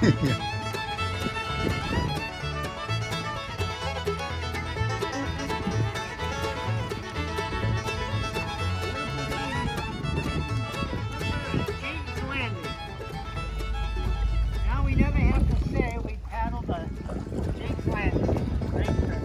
Yeah. Jiggs Landing. Now we never have to say we paddled the Jiggs Landing. Great trip.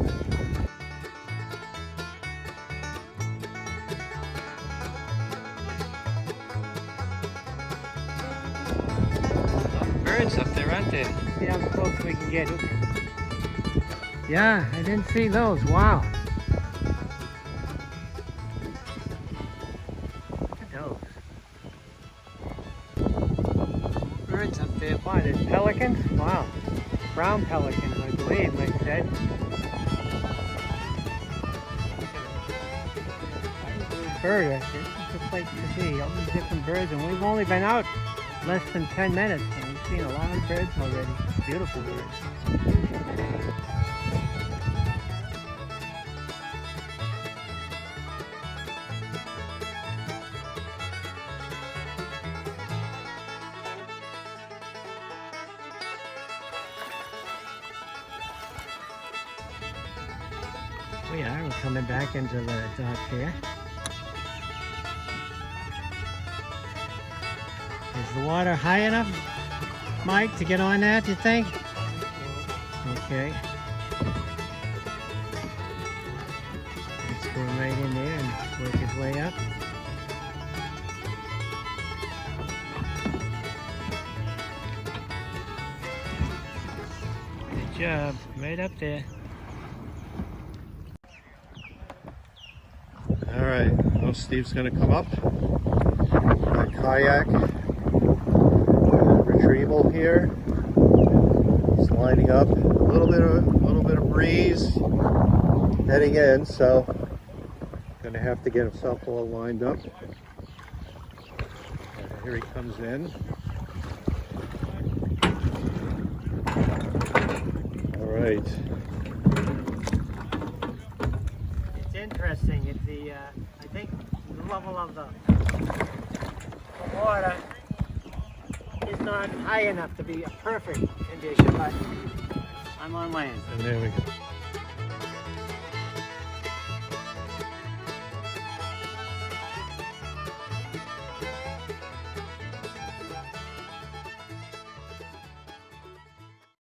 Birds up there, aren't there? See how close we can get. Yeah, I didn't see those. Wow. Look at those. Birds up there. Wow, there's pelicans? Wow. Brown pelicans, I believe, like I said. Bird, it's a place to see. All these different birds, and we've only been out less than 10 minutes, and we've seen a lot of birds already. Beautiful birds. We are. We're coming back into the dock here. Is the water high enough, Mike, to get on that, you think? Okay. Let's go right in there and work his way up. Good job. Right up there. All right, now Steve's gonna come up. Got kayak retrieval here. He's lining up. A little bit of breeze heading in, so gonna have to get himself all lined up. Here he comes in. All right. Interesting. It's I think the level of the water is not high enough to be a perfect condition, but I'm on land. And there we go.